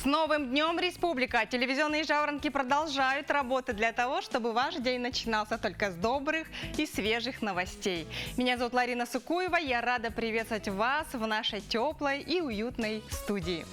Новым днем, Республика! Телевизионные жаворонки продолжают работать для того, чтобы ваш день начинался только с добрых и свежих новостей. Меня зовут Ларина Сукуева, я рада приветствовать вас в нашей теплой и уютной студии.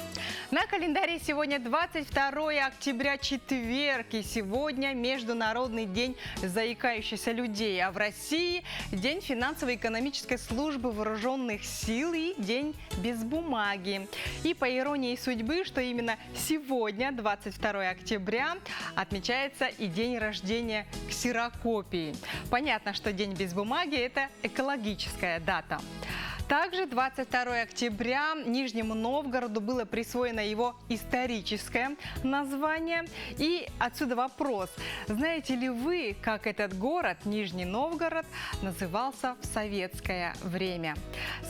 На календаре сегодня 22 октября, четверг, и сегодня Международный день заикающихся людей, а в России День финансово-экономической службы вооруженных сил и День без бумаги. И по иронии судьбы, что именно сегодня, 22 октября, отмечается и день рождения ксерокопии. Понятно, что День без бумаги – это экологическая дата. Также 22 октября Нижнему Новгороду было присвоено его историческое название. И отсюда вопрос. Знаете ли вы, как этот город, Нижний Новгород, назывался в советское время?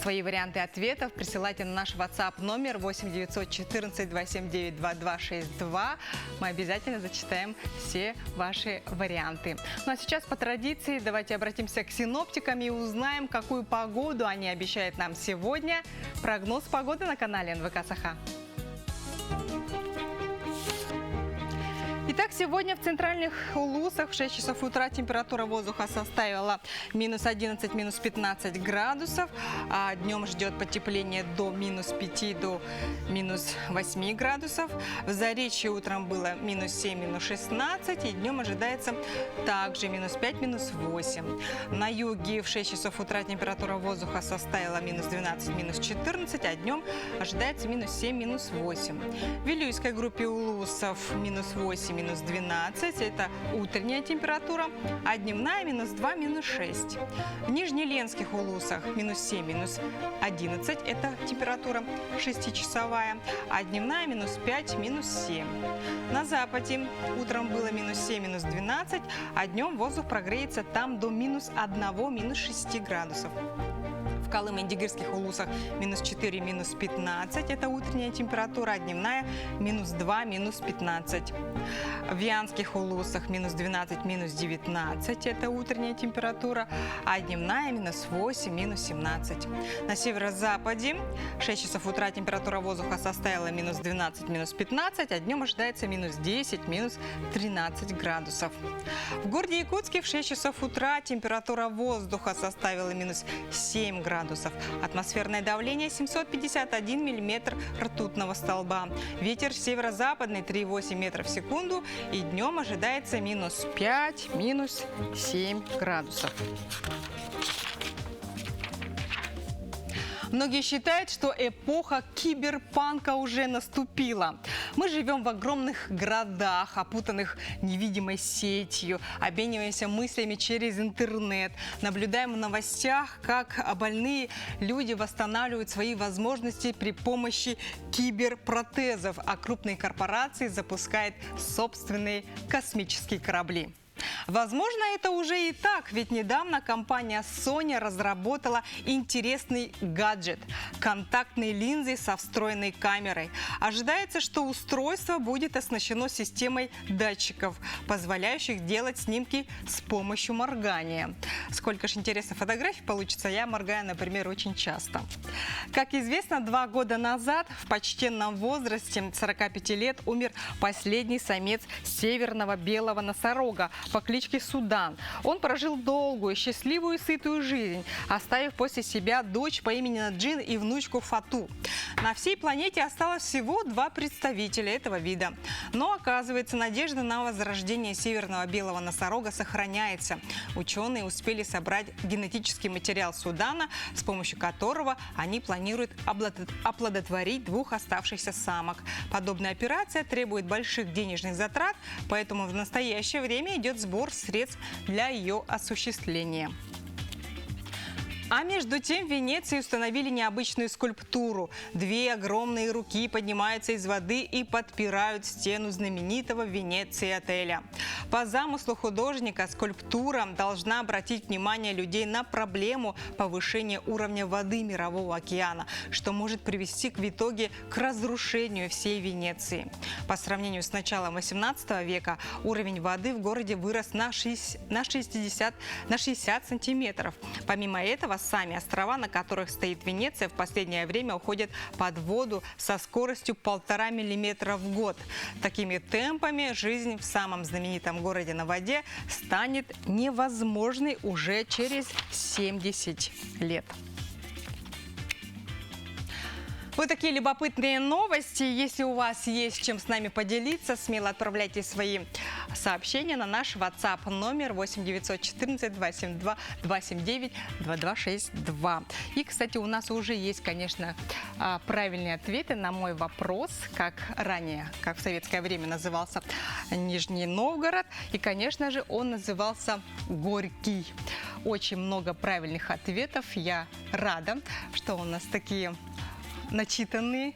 Свои варианты ответов присылайте на наш WhatsApp номер 8 914 279 2262. Мы обязательно зачитаем все ваши варианты. Ну а сейчас по традиции давайте обратимся к синоптикам и узнаем, какую погоду они обещают нам сегодня. Прогноз погоды на канале НВК Саха. Итак, сегодня в центральных улусах в 6 часов утра температура воздуха составила минус 11, минус 15 градусов. А днем ждет потепление до минус 5, до минус 8 градусов. В Заречье утром было минус 7, минус 16. И днем ожидается также минус 5, минус 8. На юге в 6 часов утра температура воздуха составила минус 12, минус 14. А днем ожидается минус 7, минус 8. В Вилюйской группе улусов минус 8, минус 12, это утренняя температура, а дневная минус 2, минус 6. В Нижнеленских улусах минус 7, минус 11, это температура 6-часовая, а дневная минус 5, минус 7. На западе утром было минус 7, минус 12, а днем воздух прогреется там до минус 1, минус 6 градусов. В Колымо-Индигирских улусах минус 4, минус 15, это утренняя температура, а дневная минус 2, минус 15. В Вианских улусах минус 12, минус 19, это утренняя температура, а дневная минус 8, минус 17. На северо-западе 6 часов утра температура воздуха составила минус 12, минус 15, а днем ожидается минус 10, минус 13 градусов. В городе Якутске в 6 часов утра температура воздуха составила минус 7 градусов. Атмосферное давление 751 миллиметр ртутного столба. Ветер северо-западный 3,8 метров в секунду. И днем ожидается минус 5, минус 7 градусов. Многие считают, что эпоха киберпанка уже наступила. Мы живем в огромных городах, опутанных невидимой сетью, обмениваемся мыслями через интернет, наблюдаем в новостях, как больные люди восстанавливают свои возможности при помощи киберпротезов, а крупные корпорации запускают собственные космические корабли. Возможно, это уже и так, ведь недавно компания Sony разработала интересный гаджет – контактные линзы со встроенной камерой. Ожидается, что устройство будет оснащено системой датчиков, позволяющих делать снимки с помощью моргания. Сколько же интересных фотографий получится, я моргаю, например, очень часто. Как известно, 2 года назад в почтенном возрасте 45 лет умер последний самец северного белого носорога по кличке Судан. Он прожил долгую, счастливую и сытую жизнь, оставив после себя дочь по имени Наджин и внучку Фату. На всей планете осталось всего 2 представителя этого вида. Но, оказывается, надежда на возрождение северного белого носорога сохраняется. Ученые успели собрать генетический материал Судана, с помощью которого они планируют оплодотворить 2 оставшихся самок. Подобная операция требует больших денежных затрат, поэтому в настоящее время идет сбор средств для ее осуществления. А между тем в Венеции установили необычную скульптуру. 2 огромные руки поднимаются из воды и подпирают стену знаменитого в Венеции отеля. По замыслу художника скульптура должна обратить внимание людей на проблему повышения уровня воды Мирового океана, что может привести в итоге к разрушению всей Венеции. По сравнению с началом 18 века уровень воды в городе вырос на 60 сантиметров. Помимо этого, острова. Сами острова, на которых стоит Венеция, в последнее время уходят под воду со скоростью 1,5 миллиметра в год. Такими темпами жизнь в самом знаменитом городе на воде станет невозможной уже через 70 лет. Вот такие любопытные новости. Если у вас есть чем с нами поделиться, смело отправляйте свои сообщения на наш WhatsApp номер 8 914 272 279 2262. И, кстати, у нас уже есть, конечно, правильные ответы на мой вопрос, как ранее, как в советское время назывался Нижний Новгород. И, конечно же, он назывался Горький. Очень много правильных ответов. Я рада, что у нас такие начитанные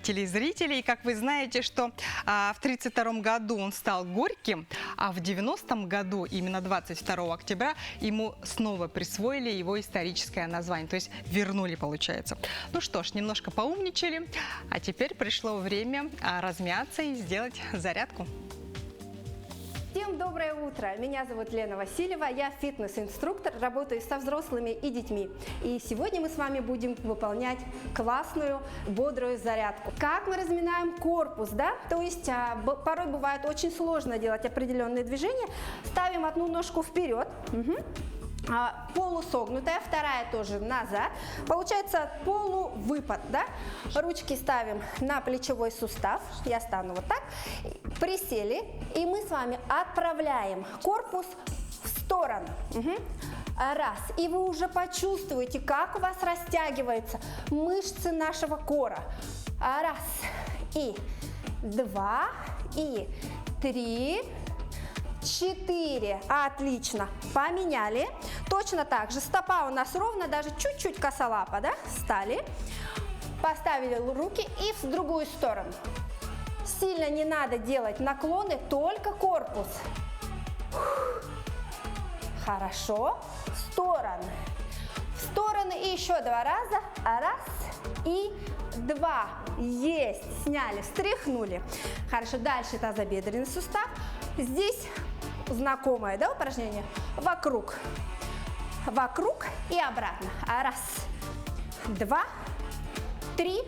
телезрители. И как вы знаете, что в 1932 году он стал Горьким, а в 1990 году, именно 22 октября, ему снова присвоили его историческое название. То есть вернули, получается. Ну что ж, немножко поумничали, а теперь пришло время размяться и сделать зарядку. Всем доброе утро! Меня зовут Лена Васильева, я фитнес-инструктор, работаю со взрослыми и детьми. И сегодня мы с вами будем выполнять классную, бодрую зарядку. Как мы разминаем корпус, да? То есть порой бывает очень сложно делать определенные движения. Ставим одну ножку вперед. Полусогнутая, вторая тоже назад. Получается полувыпад, да? Ручки ставим на плечевой сустав. Я стану вот так. Присели. И мы с вами отправляем корпус в сторону. Раз. И вы уже почувствуете, как у вас растягиваются мышцы нашего кора. Раз. И два. И три. 4. Отлично. Поменяли. Точно так же. Стопа у нас ровно, даже чуть-чуть косолапа, да? Встали. Поставили руки и в другую сторону. Сильно не надо делать наклоны, только корпус. Хорошо. В стороны. В стороны и еще 2 раза. Раз и 2. Есть. Сняли. Встряхнули. Хорошо. Дальше тазобедренный сустав. Здесь знакомое, да, упражнение? Вокруг. Вокруг и обратно. Раз, 2, 3,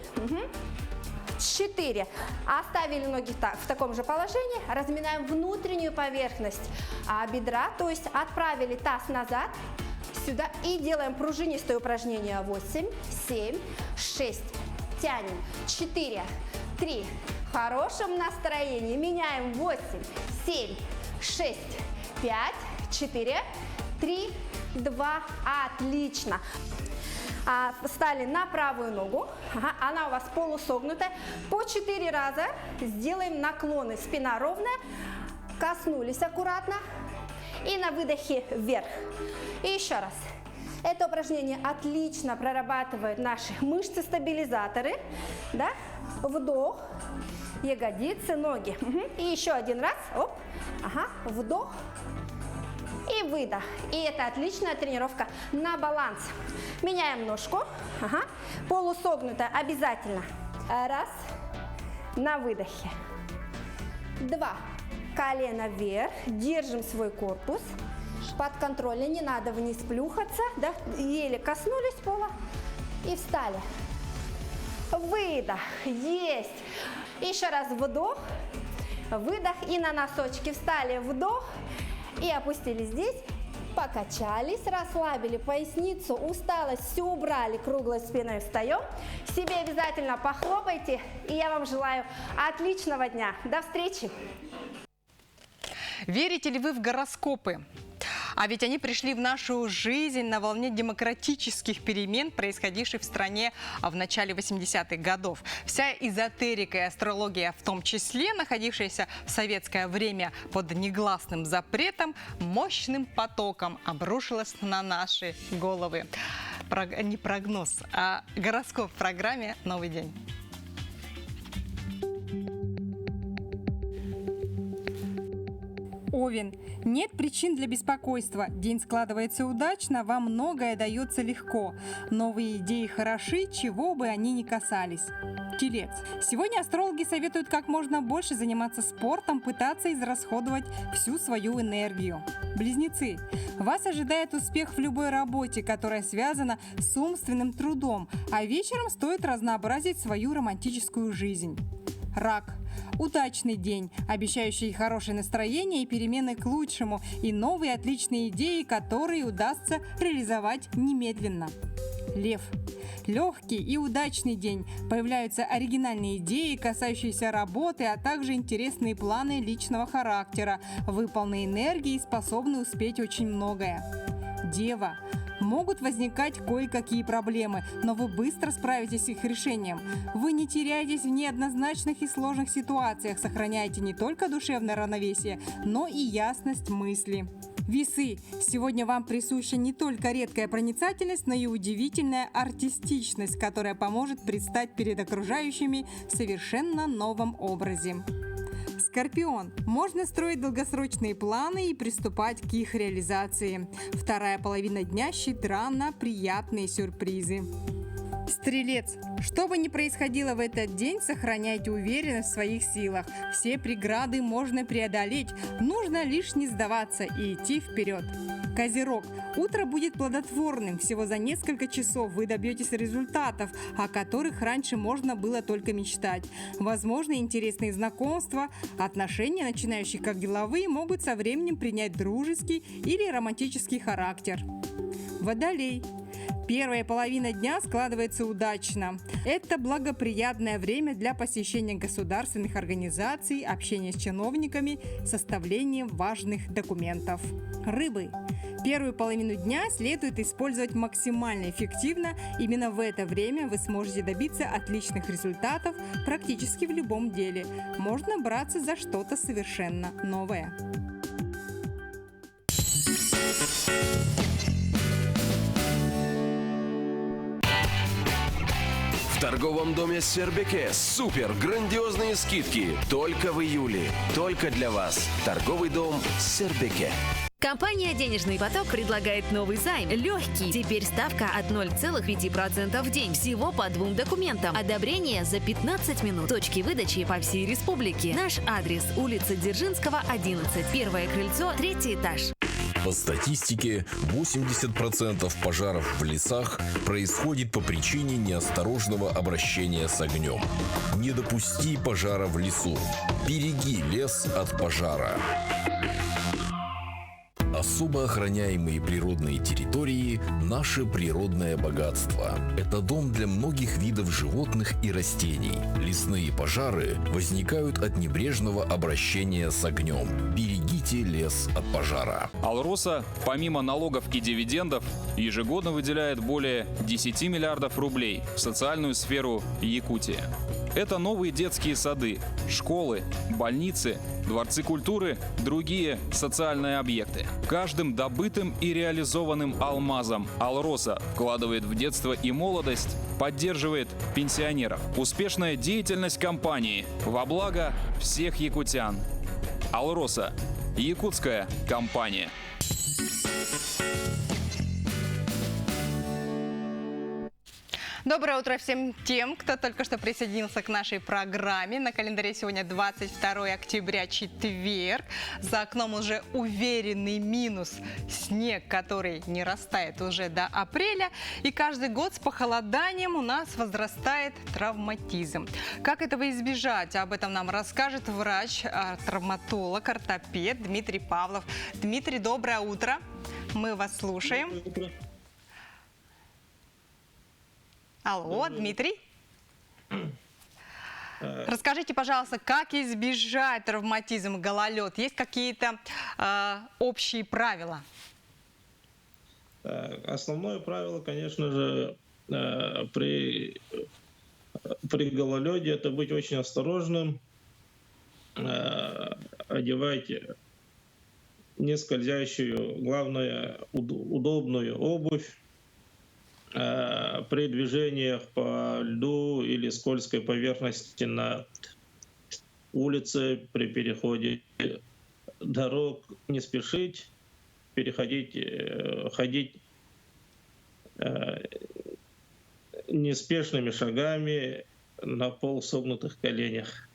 4. Оставили ноги в таком же положении. Разминаем внутреннюю поверхность бедра, то есть отправили таз назад, сюда и делаем пружинистое упражнение. 8, 7, 6. Тянем. 4, 3. В хорошем настроении. Меняем. 8, 7, 6, 5, 4, 3, 2. Отлично. Встали на правую ногу. Она у вас полусогнутая. По 4 раза сделаем наклоны. Спина ровная. Коснулись аккуратно. И на выдохе вверх. И еще раз. Это упражнение отлично прорабатывает наши мышцы-стабилизаторы. Да? Вдох. Ягодицы, ноги. И еще один раз. Оп. Вдох. И выдох. И это отличная тренировка на баланс. Меняем ножку. Полусогнутая обязательно. Раз. На выдохе. 2. Колено вверх. Держим свой корпус. Под контролем. Не надо вниз плюхаться. Да? Еле коснулись пола. И встали. Выдох. Есть. Еще раз вдох. Выдох. И на носочки встали. Вдох. И опустились здесь. Покачались, расслабили поясницу, усталость все убрали, круглой спиной встаем. Себе обязательно похлопайте. И я вам желаю отличного дня. До встречи! Верите ли вы в гороскопы? А ведь они пришли в нашу жизнь на волне демократических перемен, происходивших в стране в начале 80-х годов. Вся эзотерика и астрология, в том числе, находившаяся в советское время под негласным запретом, мощным потоком обрушилась на наши головы. Не прогноз, а гороскоп в программе «Новый день». Овен. Нет причин для беспокойства. День складывается удачно, вам многое дается легко. Новые идеи хороши, чего бы они ни касались. Телец. Сегодня астрологи советуют как можно больше заниматься спортом, пытаться израсходовать всю свою энергию. Близнецы. Вас ожидает успех в любой работе, которая связана с умственным трудом, а вечером стоит разнообразить свою романтическую жизнь. Рак. Удачный день, обещающий хорошее настроение и перемены к лучшему, и новые отличные идеи, которые удастся реализовать немедленно. Лев. Легкий и удачный день. Появляются оригинальные идеи, касающиеся работы, а также интересные планы личного характера. Вы полны энергии и способны успеть очень многое. Дева. Могут возникать кое-какие проблемы, но вы быстро справитесь с их решением. Вы не теряетесь в неоднозначных и сложных ситуациях, сохраняете не только душевное равновесие, но и ясность мысли. Весы. Сегодня вам присуща не только редкая проницательность, но и удивительная артистичность, которая поможет предстать перед окружающими в совершенно новом образе. Скорпион. Можно строить долгосрочные планы и приступать к их реализации. Вторая половина дня щедра на приятные сюрпризы. Стрелец. Что бы ни происходило в этот день, сохраняйте уверенность в своих силах. Все преграды можно преодолеть, нужно лишь не сдаваться и идти вперед. Козерог. Утро будет плодотворным. Всего за несколько часов вы добьетесь результатов, о которых раньше можно было только мечтать. Возможно, интересные знакомства, отношения, начинающие как деловые, могут со временем принять дружеский или романтический характер. Водолей. Первая половина дня складывается удачно. Это благоприятное время для посещения государственных организаций, общения с чиновниками, составления важных документов. Рыбы. Первую половину дня следует использовать максимально эффективно. Именно в это время вы сможете добиться отличных результатов практически в любом деле. Можно браться за что-то совершенно новое. В торговом доме Сербике супер грандиозные скидки только в июле. Только для вас. Торговый дом Сербике. Компания «Денежный поток» предлагает новый займ. Легкий. Теперь ставка от 0,5% в день. Всего по 2 документам. Одобрение за 15 минут. Точки выдачи по всей республике. Наш адрес: улица Дзержинского, 11. Первое крыльцо, 3-й этаж. По статистике, 80% пожаров в лесах происходит по причине неосторожного обращения с огнем. Не допусти пожара в лесу. Береги лес от пожара. Особо охраняемые природные территории – наше природное богатство. Это дом для многих видов животных и растений. Лесные пожары возникают от небрежного обращения с огнем. Берегите лес от пожара. Алроса, помимо налогов и дивидендов, ежегодно выделяет более 10 миллиардов рублей в социальную сферу Якутии. Это новые детские сады, школы, больницы, дворцы культуры, другие социальные объекты. Каждым добытым и реализованным алмазом Алроса вкладывает в детство и молодость, поддерживает пенсионеров. Успешная деятельность компании во благо всех якутян. Алроса. Якутская компания. Доброе утро всем тем, кто только что присоединился к нашей программе. На календаре сегодня 22 октября, четверг. За окном уже уверенный минус, снег, который не растает уже до апреля. И каждый год с похолоданием у нас возрастает травматизм. Как этого избежать? Об этом нам расскажет врач-травматолог, ортопед Дмитрий Павлов. Дмитрий, доброе утро. Мы вас слушаем. Алло, Дмитрий? Расскажите, пожалуйста, как избежать травматизма, гололед? Есть какие-то общие правила? Основное правило, конечно же, при гололеде — это быть очень осторожным. Одевайте не скользящую, главное, удобную обувь. При движениях по льду или скользкой поверхности на улице, при переходе дорог не спешить, ходить неспешными шагами, на полусогнутых коленях.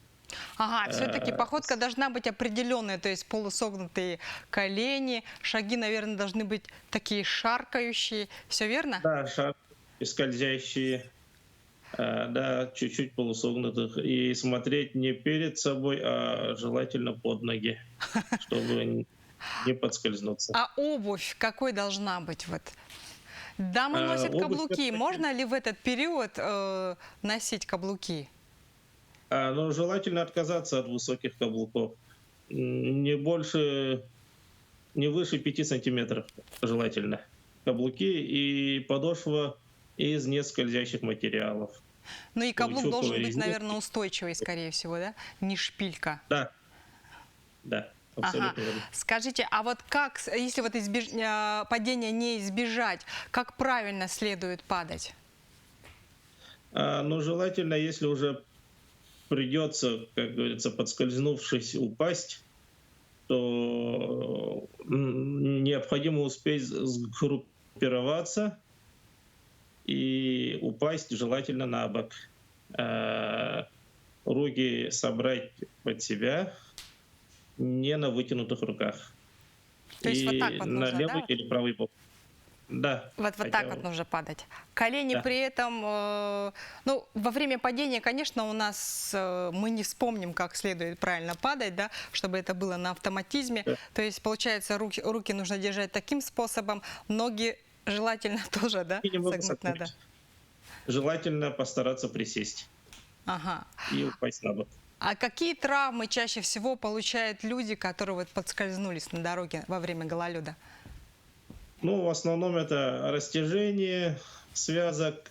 Ага, все-таки походка должна быть определенная, то есть полусогнутые колени, шаги, наверное, должны быть такие шаркающие. Все верно? Да, шаг скользящие, да, чуть-чуть полусогнутых. И смотреть не перед собой, а желательно под ноги, чтобы не подскользнуться. А обувь какой должна быть? Вот? Дамы носят обувь каблуки. Можно ли в этот период носить каблуки? Но желательно отказаться от высоких каблуков. Не больше, не выше 5 сантиметров желательно. Каблуки и подошва из нескользящих материалов. Ну и каблук Каучуковая должен быть, резинка. наверное, устойчивый, скорее всего, да? Не шпилька. Да, да, абсолютно Ага. верно. Скажите, а вот как, если вот падения не избежать, как правильно следует падать? Но желательно, если уже придется, как говорится, подскользнувшись, упасть, то необходимо успеть сгруппироваться и упасть желательно на бок. Руки собрать под себя, не на вытянутых руках. То есть и вот так вот на нужно, левый да? или правый бок. Да. Вот хотя так бы. вот нужно падать. Колени Да. при этом, ну, во время падения, конечно, у нас мы не вспомним, как следует правильно падать, да, чтобы это было на автоматизме. Да. То есть, получается, руки нужно держать таким способом, ноги желательно тоже, да, И немного согнуть согнуть. надо. Желательно постараться присесть Ага. и упасть на бок. А какие травмы чаще всего получают люди, которые вот подскользнулись на дороге во время гололеда? Ну, в основном это растяжение связок,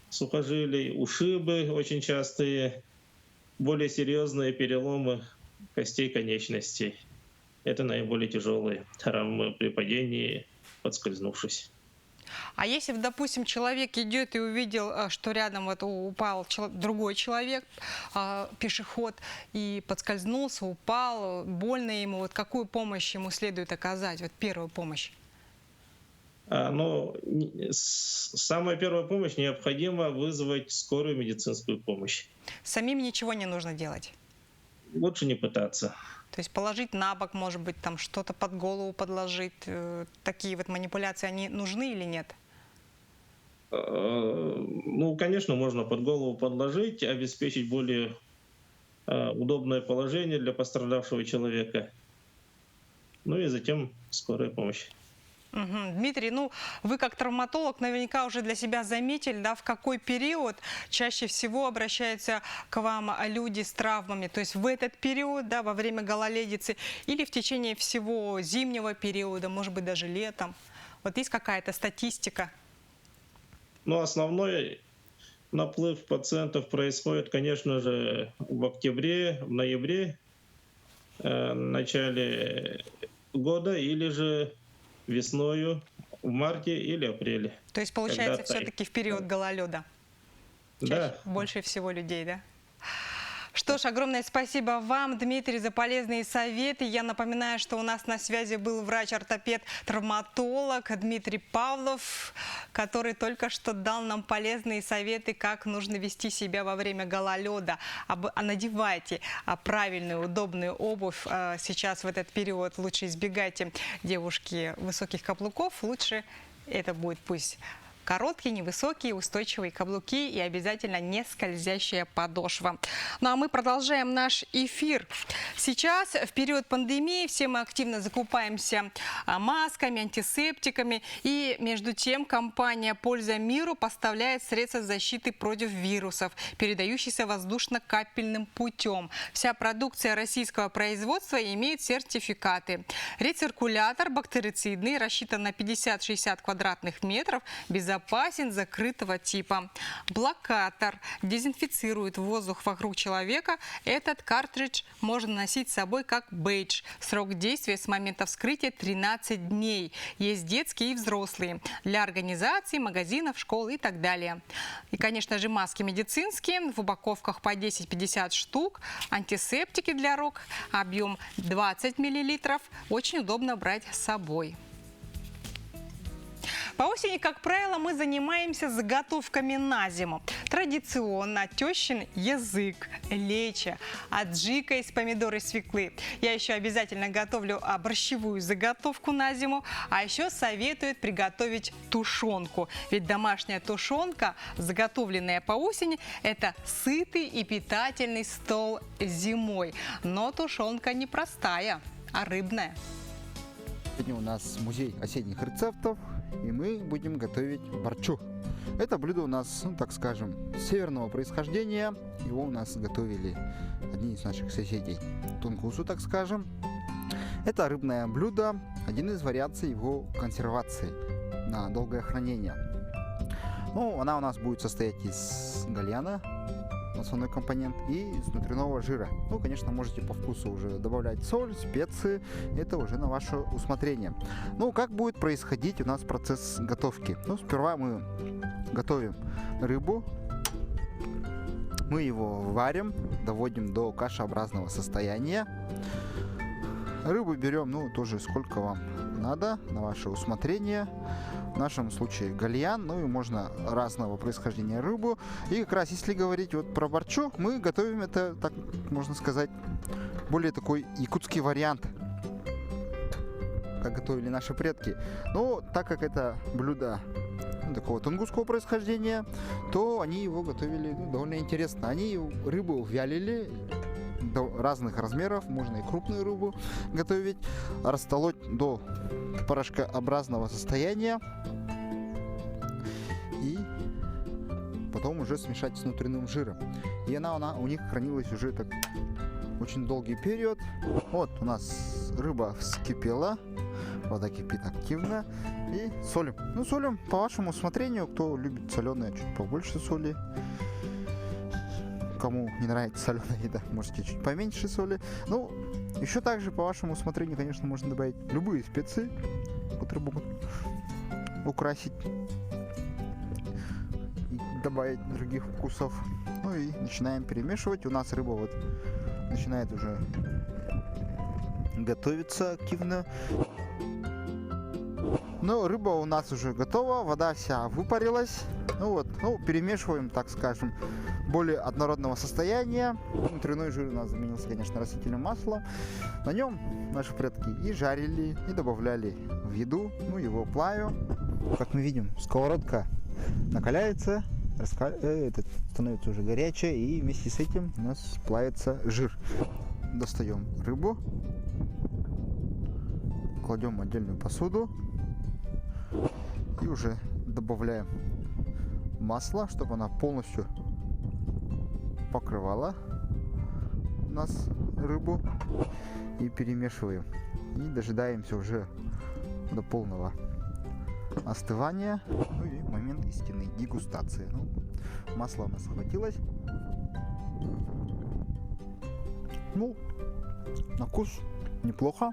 сухожилий, ушибы очень частые, более серьезные переломы костей конечностей. Это наиболее тяжелые травмы при падении, подскользнувшись. А если, допустим, человек идет и увидел, что рядом вот упал другой человек, пешеход, и подскользнулся, упал, больно ему, вот какую помощь ему следует оказать, вот первую помощь? Но самая первая помощь — необходимо вызвать скорую медицинскую помощь. Самим ничего не нужно делать? Лучше не пытаться. То есть положить на бок, может быть, там что-то под голову подложить, такие вот манипуляции, они нужны или нет? Ну, конечно, можно под голову подложить, обеспечить более удобное положение для пострадавшего человека. Ну и затем скорая помощь. Мгм. Дмитрий, ну вы как травматолог наверняка уже для себя заметили, да, в какой период чаще всего обращаются к вам люди с травмами, то есть в этот период, да, во время гололедицы или в течение всего зимнего периода, может быть даже летом. Вот есть какая-то статистика? Но основной наплыв пациентов происходит, конечно же, в октябре, в ноябре, в начале года или же весною, в марте или апреле. То есть получается Когда-то. все-таки в период гололеда Да. больше всего людей, да? Что ж, огромное спасибо вам, Дмитрий, за полезные советы. Я напоминаю, что у нас на связи был врач-ортопед, травматолог Дмитрий Павлов, который только что дал нам полезные советы, как нужно вести себя во время гололеда. Надевайте правильную, удобную обувь. Сейчас в этот период лучше избегайте, девушки, высоких каблуков. Лучше это будет пусть короткие, невысокие, устойчивые каблуки и обязательно не скользящая подошва. Ну а мы продолжаем наш эфир. Сейчас, в период пандемии, все мы активно закупаемся масками, антисептиками. И между тем компания «Польза миру» поставляет средства защиты против вирусов, передающихся воздушно-капельным путем. Вся продукция российского производства имеет сертификаты. Рециркулятор бактерицидный, рассчитан на 50-60 квадратных метров, безопасен, закрытого типа. Блокатор дезинфицирует воздух вокруг человека. Этот картридж можно носить с собой как бейдж. Срок действия с момента вскрытия 13 дней. Есть детские и взрослые. Для организаций, магазинов, школ и так далее. И, конечно же, маски медицинские в упаковках по 10-50 штук. Антисептики для рук. Объем 20 мл. Очень удобно брать с собой. По осени, как правило, мы занимаемся заготовками на зиму. Традиционно тещин язык, лечо, аджика из помидор и свеклы. Я еще обязательно готовлю борщевую заготовку на зиму, а еще советуют приготовить тушенку. Ведь домашняя тушенка, заготовленная по осени, это сытый и питательный стол зимой. Но тушенка не простая, а рыбная. Сегодня у нас музей осенних рецептов, и мы будем готовить борчу. Это блюдо у нас, ну, так скажем, северного происхождения. Его у нас готовили одни из наших соседей. Тунгусу, так скажем. Это рыбное блюдо, один из вариаций его консервации на долгое хранение. Ну, она у нас будет состоять из гальяна, основной компонент, и из внутреннего жира. Ну, конечно, можете по вкусу уже добавлять соль, специи, это уже на ваше усмотрение. Ну, как будет происходить у нас процесс готовки? Ну, сперва мы готовим рыбу, мы его варим, доводим до кашеобразного состояния. Рыбу берем, ну, тоже сколько вам надо, на ваше усмотрение. В нашем случае гальян, ну и можно разного происхождения рыбу. И как раз если говорить вот про борчу, мы готовим это, так можно сказать, более такой якутский вариант, как готовили наши предки. Но так как это блюдо такого тунгусского происхождения, то они его готовили довольно интересно. Они рыбу вялили до разных размеров, можно и крупную рыбу готовить, растолоть до порошкообразного состояния и потом уже смешать с внутренним жиром. И она у них хранилась уже так очень долгий период. Вот у нас рыба вскипела, вода кипит активно, и солим. Ну, солим по вашему усмотрению, кто любит соленое, чуть побольше соли. Кому не нравится соленая еда, можете чуть поменьше соли. Ну, еще также по вашему усмотрению, конечно, можно добавить любые специи, которые могут украсить и добавить других вкусов. Ну и начинаем перемешивать. У нас рыба вот начинает уже готовиться активно. Но рыба у нас уже готова, вода вся выпарилась. Ну вот, перемешиваем, так скажем, более однородного состояния. Внутренний жир у нас заменился, конечно, растительным маслом. На нем наши предки и жарили, и добавляли в еду, ну, его плавю. Как мы видим, сковородка накаляется, становится уже горячая, и вместе с этим у нас плавится жир. Достаем рыбу, кладем в отдельную посуду и уже добавляем масло, чтобы она полностью покрывала у нас рыбу, и перемешиваем, и дожидаемся уже до полного остывания, ну и момент истинной дегустации. Ну, масло у нас схватилось. Ну, на вкус неплохо,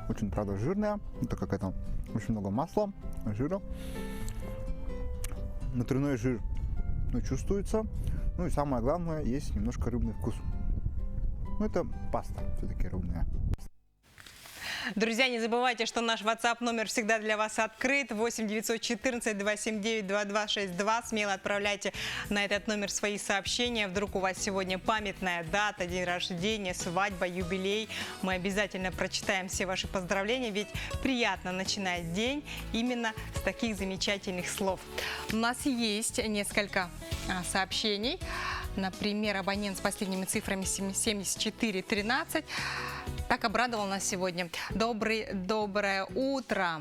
очень, правда, жирная, так как это очень много масла, жира. Внутренний жир, ну, чувствуется. Ну и самое главное, есть немножко рыбный вкус. Ну, это паста все-таки рыбная. Друзья, не забывайте, что наш WhatsApp номер всегда для вас открыт. 8 914 279 2262. Смело отправляйте на этот номер свои сообщения. Вдруг у вас сегодня памятная дата, день рождения, свадьба, юбилей. Мы обязательно прочитаем все ваши поздравления, ведь приятно начинать день именно с таких замечательных слов. У нас есть несколько сообщений. Например, абонент с последними цифрами 7413 так обрадовал нас сегодня. Доброе утро,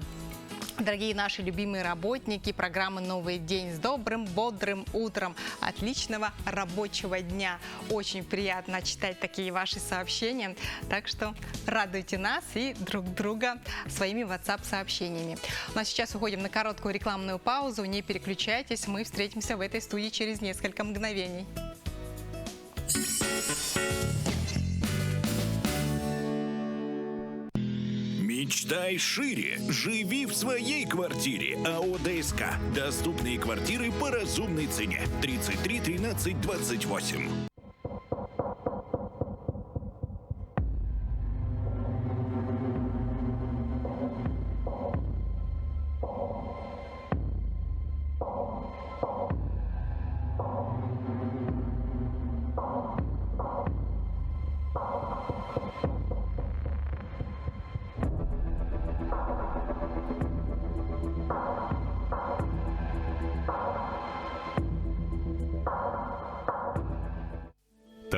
дорогие наши любимые работники программы «Новый день». С добрым, бодрым утром. Отличного рабочего дня. Очень приятно читать такие ваши сообщения. Так что радуйте нас и друг друга своими WhatsApp-сообщениями. Ну а сейчас уходим на короткую рекламную паузу. Не переключайтесь, мы встретимся в этой студии через несколько мгновений. Мечтай шире. Живи в своей квартире. АО ДСК. Доступные квартиры по разумной цене. 33 13 28.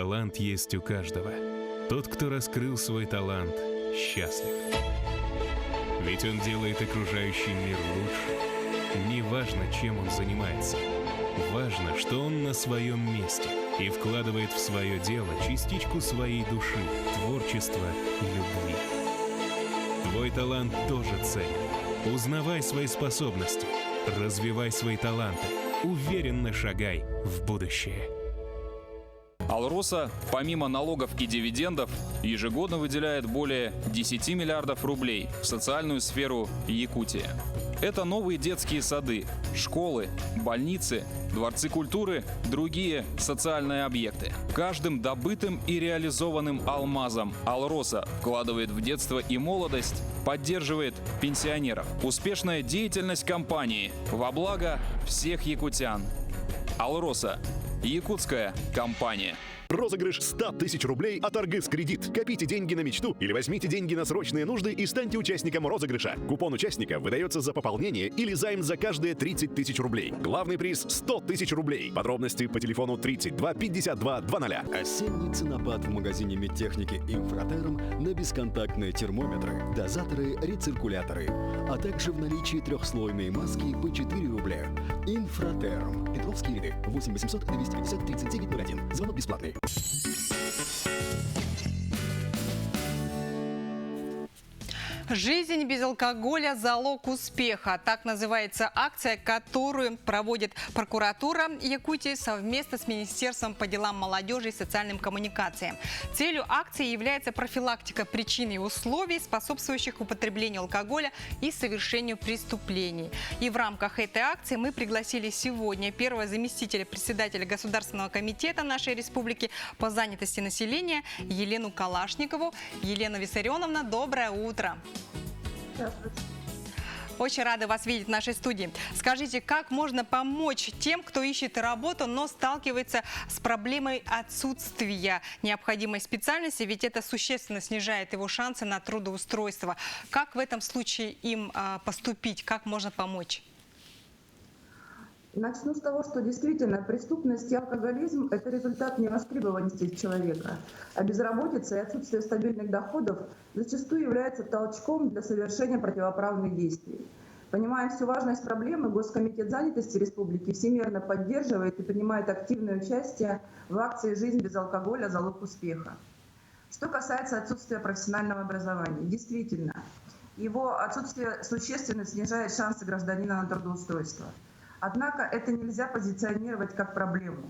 Талант есть у каждого. Тот, кто раскрыл свой талант, счастлив. Ведь он делает окружающий мир лучше. Неважно, чем он занимается. Важно, что он на своем месте и вкладывает в свое дело частичку своей души, творчества и любви. Твой талант тоже ценен. Узнавай свои способности, развивай свои таланты, уверенно шагай в будущее. Алроса, помимо налогов и дивидендов, ежегодно выделяет более 10 миллиардов рублей в социальную сферу Якутии. Это новые детские сады, школы, больницы, дворцы культуры, другие социальные объекты. Каждым добытым и реализованным алмазом Алроса вкладывает в детство и молодость, поддерживает пенсионеров. Успешная деятельность компании во благо всех якутян. Алроса. Якутская компания. Розыгрыш 100 тысяч рублей от Аргыс Кредит. Копите деньги на мечту или возьмите деньги на срочные нужды и станьте участником розыгрыша. Купон участника выдается за пополнение или займ за каждые 30 тысяч рублей. Главный приз – 100 тысяч рублей. Подробности по телефону 32 52 00. Осенний ценопад в магазине медтехники «Инфратерм» на бесконтактные термометры, дозаторы, рециркуляторы, а также в наличии трехслойные маски по 4 рубля. «Инфратерм». Петровские ряды. 8 800 250 3901. Звонок бесплатный. «Жизнь без алкоголя – залог успеха». Так называется акция, которую проводит прокуратура Якутии совместно с Министерством по делам молодежи и социальным коммуникациям. Целью акции является профилактика причин и условий, способствующих употреблению алкоголя и совершению преступлений. И в рамках этой акции мы пригласили сегодня первого заместителя председателя Государственного комитета нашей республики по занятости населения Елену Калашникову. Елена Виссарионовна, доброе утро. Здравствуйте. Очень рада вас видеть в нашей студии. Скажите, как можно помочь тем, кто ищет работу, но сталкивается с проблемой отсутствия необходимой специальности, ведь это существенно снижает его шансы на трудоустройство. Как в этом случае им поступить, как можно помочь? Начну с того, что действительно преступность и алкоголизм – это результат невостребованности человека, а безработица и отсутствие стабильных доходов зачастую является толчком для совершения противоправных действий. Понимая всю важность проблемы, Госкомитет занятости республики всемирно поддерживает и принимает активное участие в акции «Жизнь без алкоголя. Залог успеха». Что касается отсутствия профессионального образования, действительно, его отсутствие существенно снижает шансы гражданина на трудоустройство. Однако это нельзя позиционировать как проблему.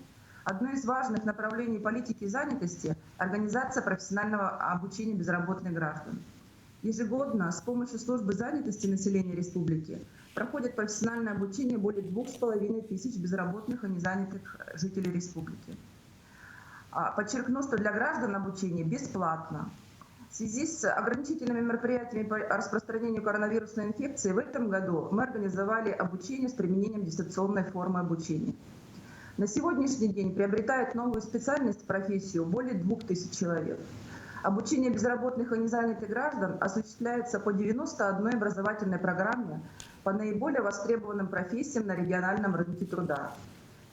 Одно из важных направлений политики занятости – организация профессионального обучения безработных граждан. Ежегодно с помощью службы занятости населения республики проходит профессиональное обучение более 2500 безработных и незанятых жителей республики. Подчеркну, что для граждан обучение бесплатно. В связи с ограничительными мероприятиями по распространению коронавирусной инфекции в этом году мы организовали обучение с применением дистанционной формы обучения. На сегодняшний день приобретает новую специальность, профессию более 2000 человек. Обучение безработных и незанятых граждан осуществляется по 91 образовательной программе по наиболее востребованным профессиям на региональном рынке труда,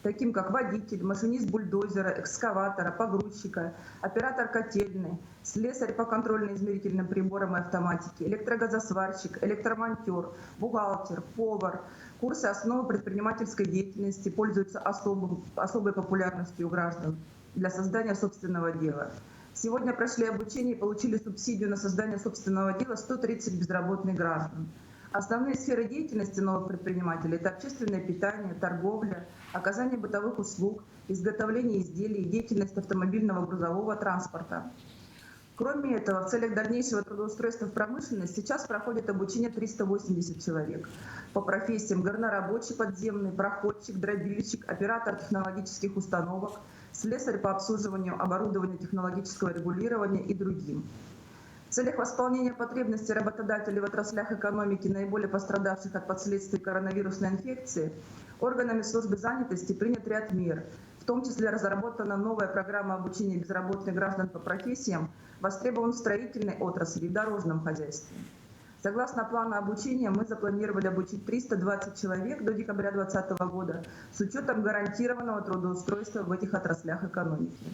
таким как водитель, машинист бульдозера, экскаватора, погрузчика, оператор котельной, слесарь по контрольно-измерительным приборам и автоматике, электрогазосварщик, электромонтер, бухгалтер, повар. Курсы основы предпринимательской деятельности пользуются особой популярностью у граждан для создания собственного дела. Сегодня прошли обучение и получили субсидию на создание собственного дела 130 безработных граждан. Основные сферы деятельности новых предпринимателей – это общественное питание, торговля, оказание бытовых услуг, изготовление изделий, деятельность автомобильного грузового транспорта. Кроме этого, в целях дальнейшего трудоустройства в промышленность сейчас проходит обучение 380 человек по профессиям горнорабочий подземный, проходчик, дробильщик, оператор технологических установок, слесарь по обслуживанию оборудования технологического регулирования и другим. В целях восполнения потребностей работодателей в отраслях экономики, наиболее пострадавших от последствий коронавирусной инфекции, органами службы занятости принят ряд мер. В том числе разработана новая программа обучения безработных граждан по профессиям, востребован в строительной отрасли и в дорожном хозяйстве. Согласно плану обучения, мы запланировали обучить 320 человек до декабря 2020 года с учетом гарантированного трудоустройства в этих отраслях экономики.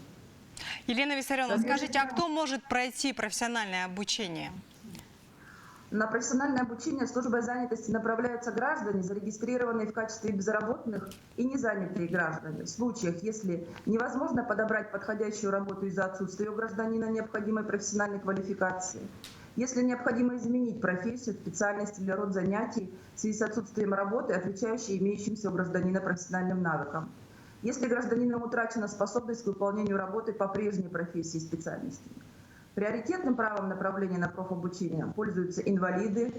Елена Виссарионовна, скажите, а кто может пройти профессиональное обучение? На профессиональное обучение службой занятости направляются граждане, зарегистрированные в качестве безработных и незанятые граждане. В случаях, если невозможно подобрать подходящую работу из-за отсутствия у гражданина необходимой профессиональной квалификации, если необходимо изменить профессию, специальность или род занятий в связи с отсутствием работы, отвечающей имеющимся у гражданина профессиональным навыкам, если гражданином утрачена способность к выполнению работы по прежней профессии и специальности. Приоритетным правом направления на профобучение пользуются инвалиды,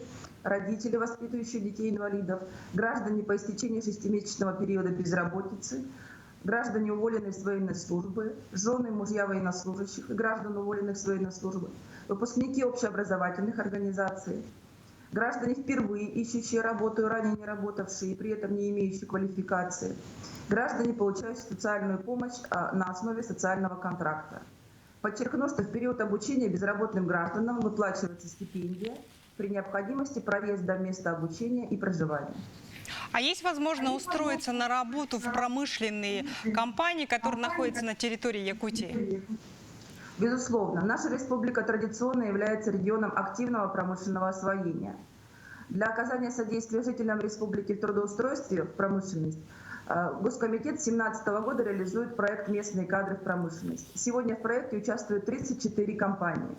родители, воспитывающие детей-инвалидов, граждане по истечении 6-месячного периода безработицы, граждане, уволенные с военной службы, жены, мужья военнослужащих и граждан, уволенных с военной службы, выпускники общеобразовательных организаций, граждане, впервые ищущие работу и ранее не работавшие, и при этом не имеющие квалификации, граждане, получающие социальную помощь на основе социального контракта. Подчеркну, что в период обучения безработным гражданам выплачивается стипендия при необходимости проезда места обучения и проживания. А есть возможность устроиться на работу в промышленные компании, которые находятся на территории Якутии? Безусловно, наша республика традиционно является регионом активного промышленного освоения. Для оказания содействия жителям республики в трудоустройстве в промышленность Госкомитет с 2017 года реализует проект «Местные кадры в промышленность». Сегодня в проекте участвуют 34 компании.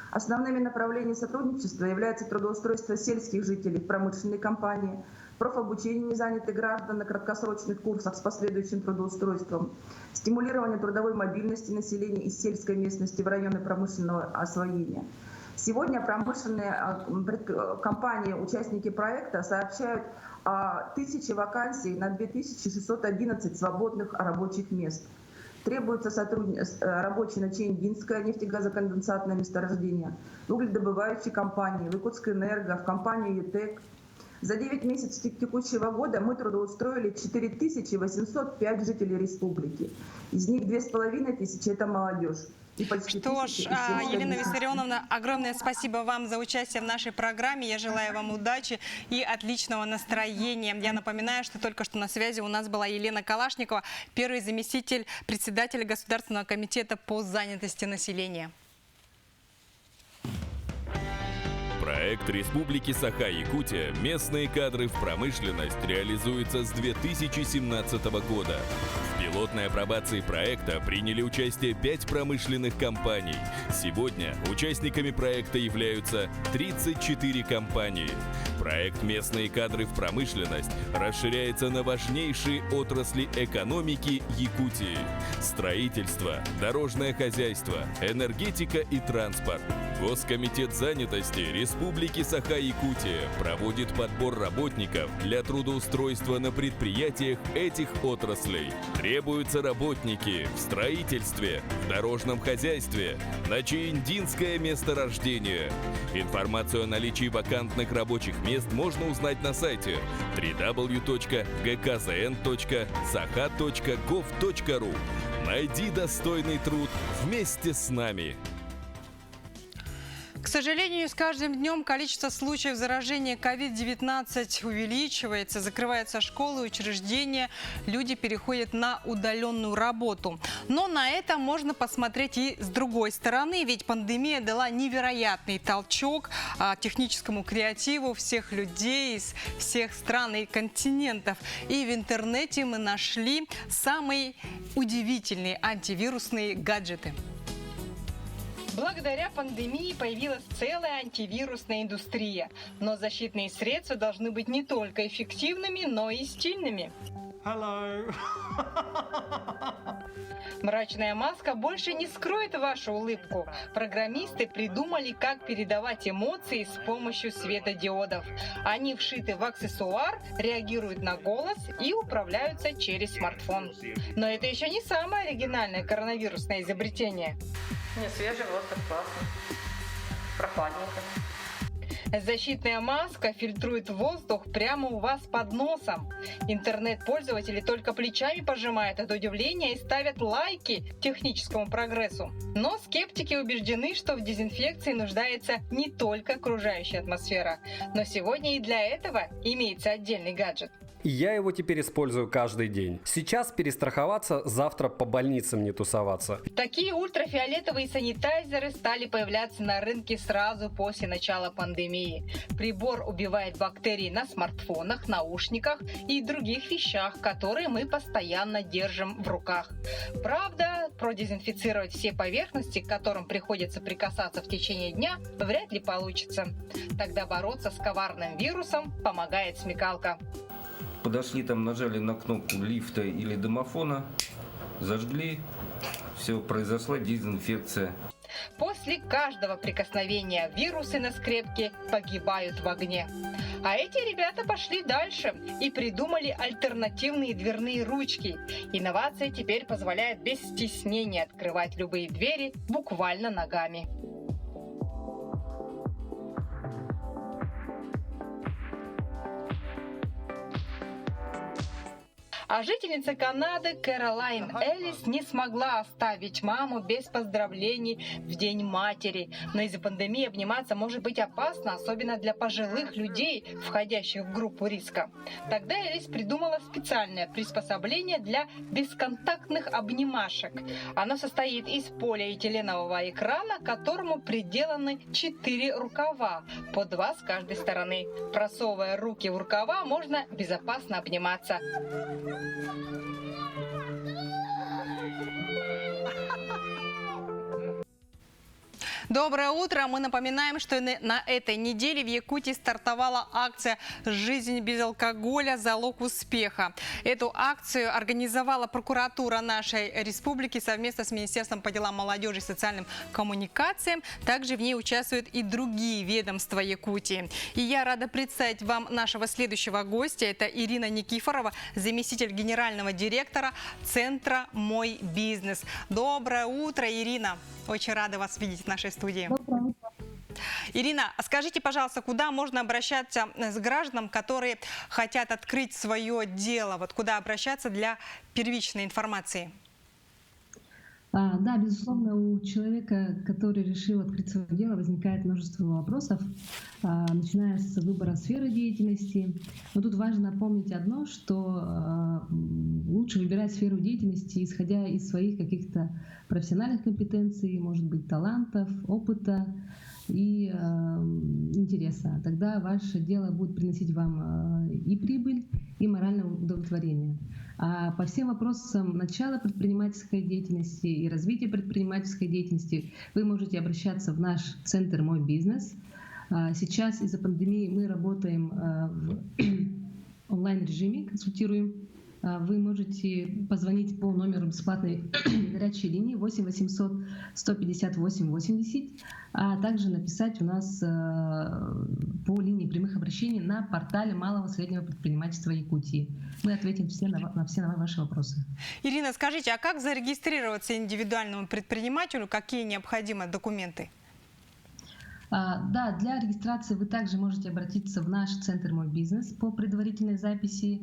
Основными направлениями сотрудничества являются трудоустройство сельских жителей в промышленные компании, профобучение незанятых граждан на краткосрочных курсах с последующим трудоустройством, стимулирование трудовой мобильности населения из сельской местности в районы промышленного освоения. Сегодня промышленные компании, участники проекта, сообщают о 1000 вакансий на 2611 свободных рабочих мест. Требуется рабочие на Ченгинское нефтегазоконденсатное месторождение, в угледобывающей компании, в Иркутскэнерго, в компанию ЮТЭК. За 9 месяцев текущего года мы трудоустроили 4805 жителей республики. Из них 2500 – это молодежь. Что ж, Елена Виссарионовна, огромное спасибо вам за участие в нашей программе. Я желаю вам удачи и отличного настроения. Я напоминаю, что только что на связи у нас была Елена Калашникова, первый заместитель председателя Государственного комитета по занятости населения. Проект Республики Саха-Якутия «Местные кадры в промышленность» реализуется с 2017 года. В пилотной апробации проекта приняли участие 5 промышленных компаний. Сегодня участниками проекта являются 34 компании. Проект «Местные кадры в промышленность» расширяется на важнейшие отрасли экономики Якутии: строительство, дорожное хозяйство, энергетика и транспорт. Госкомитет занятости Республики Саха-Якутия проводит подбор работников для трудоустройства на предприятиях этих отраслей. Требуются работники в строительстве, в дорожном хозяйстве, на Чеендинское месторождение. Информацию о наличии вакантных рабочих мест можно узнать на сайте www.gkzn.saha.gov.ru. Найди достойный труд вместе с нами. К сожалению, с каждым днем количество случаев заражения COVID-19 увеличивается, закрываются школы, учреждения, люди переходят на удаленную работу. Но на это можно посмотреть и с другой стороны, ведь пандемия дала невероятный толчок техническому креативу всех людей из всех стран и континентов. И в интернете мы нашли самые удивительные антивирусные гаджеты. Благодаря пандемии появилась целая антивирусная индустрия. Но защитные средства должны быть не только эффективными, но и стильными. Hello. Мрачная маска больше не скроет вашу улыбку. Программисты придумали, как передавать эмоции с помощью светодиодов. Они вшиты в аксессуар, реагируют на голос и управляются через смартфон. Но это еще не самое оригинальное коронавирусное изобретение. Не, свежий воздух, классно. Прохладненько. Защитная маска фильтрует воздух прямо у вас под носом. Интернет-пользователи только плечами пожимают от удивления и ставят лайки техническому прогрессу. Но скептики убеждены, что в дезинфекции нуждается не только окружающая атмосфера. Но сегодня и для этого имеется отдельный гаджет. и я его теперь использую каждый день. Сейчас перестраховаться, завтра по больницам не тусоваться. Такие ультрафиолетовые санитайзеры стали появляться на рынке сразу после начала пандемии. Прибор убивает бактерии на смартфонах, наушниках и других вещах, которые мы постоянно держим в руках. Правда, продезинфицировать все поверхности, к которым приходится прикасаться в течение дня, вряд ли получится. Тогда бороться с коварным вирусом помогает смекалка. Подошли там, нажали на кнопку лифта или домофона, зажгли, все, произошла дезинфекция. После каждого прикосновения вирусы на скрепке погибают в огне. А эти ребята пошли дальше и придумали альтернативные дверные ручки. Инновация теперь позволяет без стеснения открывать любые двери буквально ногами. А жительница Канады Кэролайн Эллис не смогла оставить маму без поздравлений в День матери. Но из-за пандемии обниматься может быть опасно, особенно для пожилых людей, входящих в группу риска. Тогда Эллис придумала специальное приспособление для бесконтактных обнимашек. Оно состоит из полиэтиленового экрана, к которому приделаны 4 рукава, по 2 с каждой стороны. Просовывая руки в рукава, можно безопасно обниматься. Доброе утро! Мы напоминаем, что на этой неделе в Якутии стартовала акция «Жизнь без алкоголя. Залог успеха». Эту акцию организовала прокуратура нашей республики совместно с Министерством по делам молодежи и социальным коммуникациям. Также в ней участвуют и другие ведомства Якутии. И я рада представить вам нашего следующего гостя. Это Ирина Никифорова, заместитель генерального директора Центра «Мой бизнес». Доброе утро, Ирина! Очень рада вас видеть в нашей студии. Ирина, скажите, пожалуйста, куда можно обращаться с гражданам, которые хотят открыть свое дело? Вот куда обращаться для первичной информации? Да, безусловно, у человека, который решил открыть свое дело, возникает множество вопросов, начиная с выбора сферы деятельности. Но тут важно помнить одно, что лучше выбирать сферу деятельности, исходя из своих каких-то профессиональных компетенций, может быть, талантов, опыта и интереса. Тогда ваше дело будет приносить вам и прибыль, и моральное удовлетворение. А по всем вопросам начала предпринимательской деятельности и развития предпринимательской деятельности вы можете обращаться в наш центр «Мой бизнес». Сейчас из-за пандемии мы работаем в онлайн-режиме, консультируем. Вы можете позвонить по номеру бесплатной горячей линии 8 800 158 80, а также написать у нас по линии прямых обращений на портале малого и среднего предпринимательства Якутии. Мы ответим на все ваши вопросы. Ирина, скажите, а как зарегистрироваться индивидуальному предпринимателю? Какие необходимы документы? Да, для регистрации вы также можете обратиться в наш центр «Мой бизнес» по предварительной записи.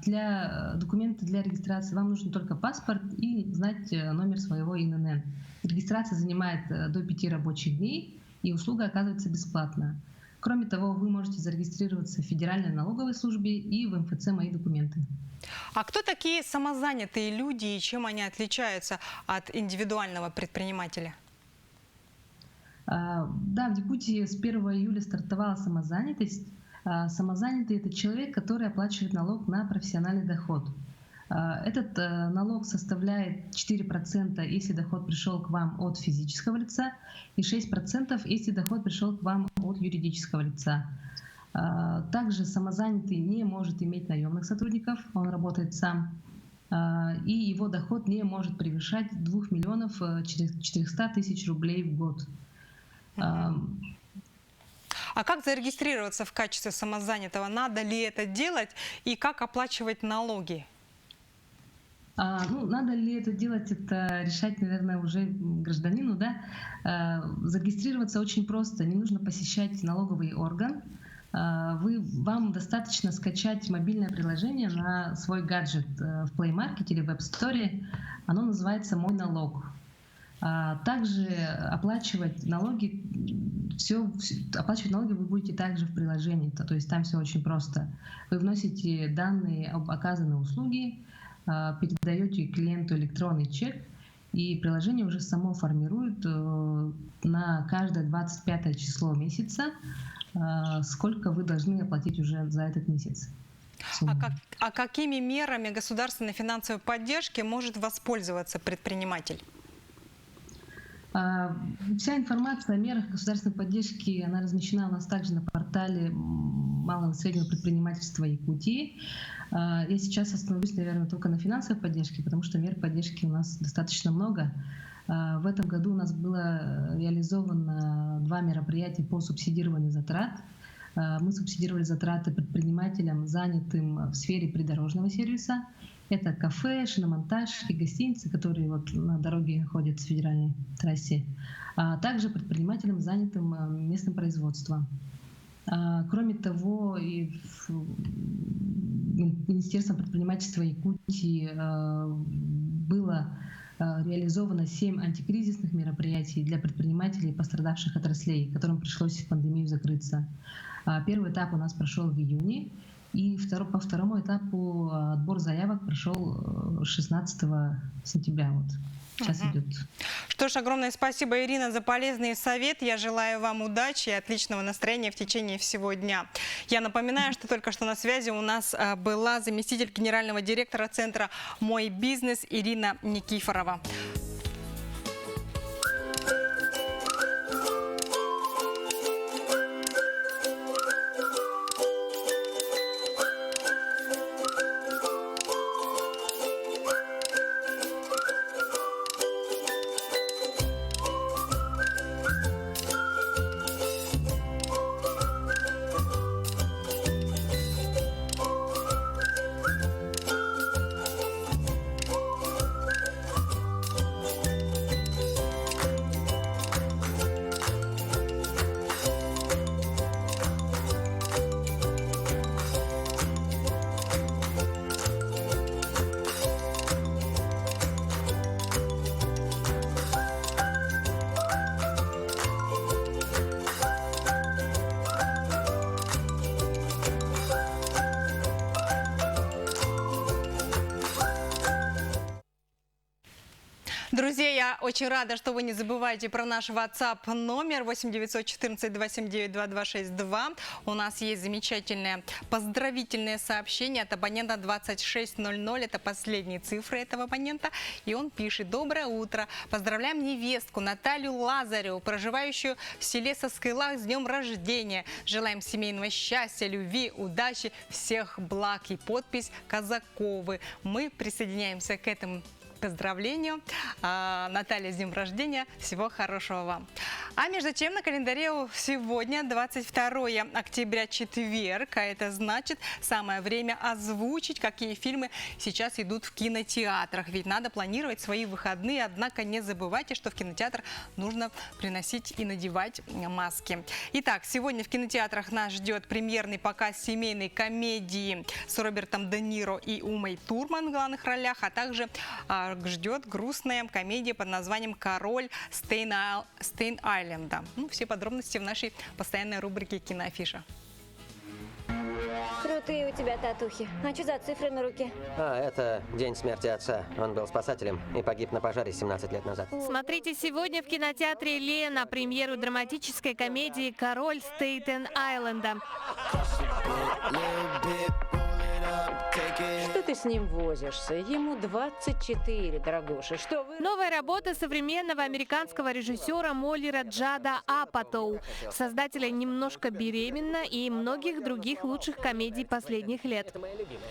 Для документа для регистрации вам нужен только паспорт и знать номер своего ИНН. Регистрация занимает до 5 рабочих дней, и услуга оказывается бесплатно. Кроме того, вы можете зарегистрироваться в Федеральной налоговой службе и в МФЦ «Мои документы». А кто такие самозанятые люди и чем они отличаются от индивидуального предпринимателя? Да, в Якутии с 1 июля стартовала самозанятость. Самозанятый – это человек, который оплачивает налог на профессиональный доход. Этот налог составляет 4%, если доход пришел к вам от физического лица, и 6%, если доход пришел к вам от юридического лица. Также самозанятый не может иметь наемных сотрудников, он работает сам, и его доход не может превышать 2 миллионов 400 тысяч рублей в год. А как зарегистрироваться в качестве самозанятого? Надо ли это делать и как оплачивать налоги? Надо ли это делать, это решать, наверное, уже гражданину, да? Зарегистрироваться очень просто, не нужно посещать налоговый орган. Вам достаточно скачать мобильное приложение на свой гаджет в Play Market или в App Store. Оно называется «Мой налог». Также оплачивать налоги, оплачивать налоги вы будете также в приложении, то есть там все очень просто. Вы вносите данные об оказанной услуге, передаете клиенту электронный чек, и приложение уже само формирует на каждое 25 число месяца, сколько вы должны оплатить уже за этот месяц. А какими мерами государственной финансовой поддержки может воспользоваться предприниматель? Вся информация о мерах государственной поддержки, она размещена у нас также на портале малого и среднего предпринимательства Якутии. Я сейчас остановлюсь, наверное, только на финансовой поддержке, потому что мер поддержки у нас достаточно много. В этом году у нас было реализовано 2 мероприятия по субсидированию затрат. Мы субсидировали затраты предпринимателям, занятым в сфере придорожного сервиса. Это кафе, шиномонтаж и гостиницы, которые вот на дороге ходят с федеральной трассе. А также предпринимателям, занятым местным производством. Кроме того, и Министерством предпринимательства Якутии было реализовано 7 антикризисных мероприятий для предпринимателей, пострадавших отраслей, которым пришлось в пандемию закрыться. Первый этап у нас прошел в июне, и по второму этапу отбор заявок прошел 16 сентября. Вот. Сейчас идет. Что ж, огромное спасибо, Ирина, за полезный совет. Я желаю вам удачи и отличного настроения в течение всего дня. Я напоминаю, что только что на связи у нас была заместитель генерального директора центра «Мой бизнес» Ирина Никифорова. Друзья, я очень рада, что вы не забываете про наш WhatsApp номер 8 914 279 2262. У нас есть замечательное поздравительное сообщение от абонента 2600. Это последние цифры этого абонента. И он пишет: «Доброе утро. Поздравляем невестку Наталью Лазареву, проживающую в селе Соскайлах, с днем рождения. Желаем семейного счастья, любви, удачи, всех благ». И подпись Казаковы. Мы присоединяемся к этому поздравлению. Наталья, с днем рождения. Всего хорошего вам. А между тем на календаре сегодня 22 октября, четверг. А это значит, самое время озвучить, какие фильмы сейчас идут в кинотеатрах. Ведь надо планировать свои выходные. Однако не забывайте, что в кинотеатр нужно приносить и надевать маски. Итак, сегодня в кинотеатрах нас ждет премьерный показ семейной комедии с Робертом Де Ниро и Умой Турман в главных ролях, а также ждет грустная комедия под названием «Король Стейн-Айленда». Ну, все подробности в нашей постоянной рубрике «Киноафиша». Крутые у тебя татухи. А что за цифры на руке? Это день смерти отца. Он был спасателем и погиб на пожаре 17 лет назад. Смотрите сегодня в кинотеатре «Лена» премьеру драматической комедии «Король Стейтен-Айленда». Что ты с ним возишься? Ему 24, дорогуша. Что вы... Новая работа современного американского режиссера Молли Раджада Апатоу, создателя «Немножко беременна» и многих других лучших комедий последних лет.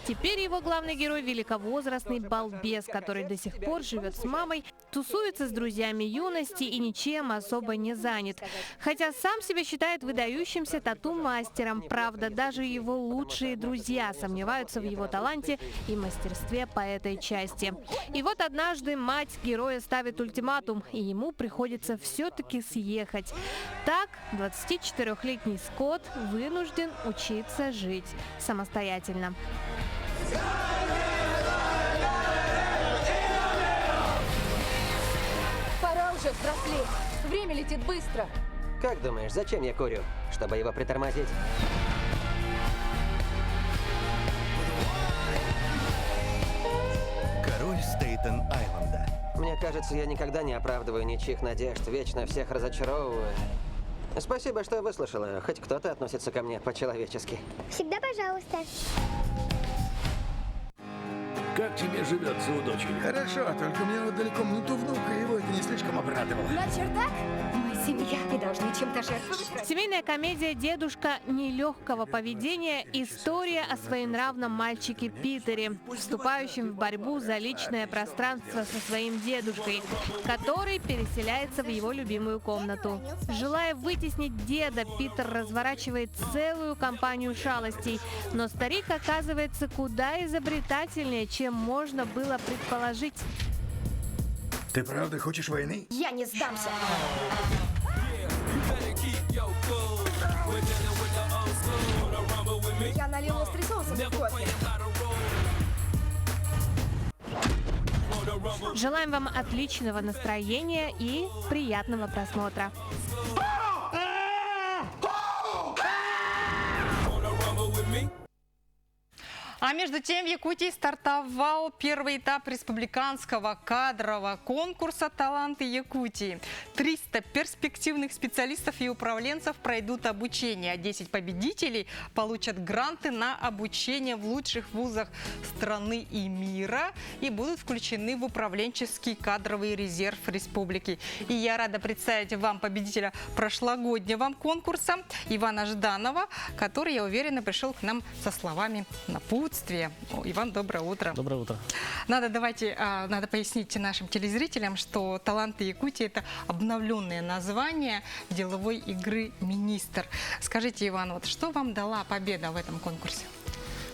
Теперь его главный герой – великовозрастный балбес, который до сих пор живет с мамой, тусуется с друзьями юности и ничем особо не занят. Хотя сам себя считает выдающимся тату-мастером. Правда, даже его лучшие друзья сомневаются в его таланте и мастерстве по этой части. И вот однажды мать героя ставит ультиматум, и ему приходится все-таки съехать. Так, 24-летний Скотт вынужден учиться жить самостоятельно. Пора уже взрослеть. Время летит быстро. Как думаешь, зачем я курю? Чтобы его притормозить? Король Стейтен-Айленда. Мне кажется, я никогда не оправдываю ничьих надежд, вечно всех разочаровываю. Спасибо, что выслушала. Хоть кто-то относится ко мне по-человечески. Всегда пожалуйста. Как тебе живется у дочери? Хорошо, только мне отдали комнату внука, и его это не слишком обрадовало. На чердак? Мы семья и должны чем-то жертвовать. Семейная комедия «Дедушка нелегкого поведения» – история о своенравном мальчике Питере, вступающем в борьбу за личное пространство со своим дедушкой, который переселяется в его любимую комнату. Желая вытеснить деда, Питер разворачивает целую кампанию шалостей, но старик оказывается куда изобретательнее, чем можно было предположить. Ты правда хочешь войны? Я не сдамся. Я налил острый соус в кофе. Желаем вам отличного настроения и приятного просмотра. А между тем в Якутии стартовал первый этап республиканского кадрового конкурса «Таланты Якутии». 300 перспективных специалистов и управленцев пройдут обучение, а 10 победителей получат гранты на обучение в лучших вузах страны и мира и будут включены в управленческий кадровый резерв республики. И я рада представить вам победителя прошлогоднего конкурса Ивана Жданова, который, я уверена, пришел к нам со словами напутствия. Иван, доброе утро. Доброе утро. Надо пояснить нашим телезрителям, что «Таланты Якутии» – это обновленное название деловой игры «Министр». Скажите, Иван, вот что вам дала победа в этом конкурсе?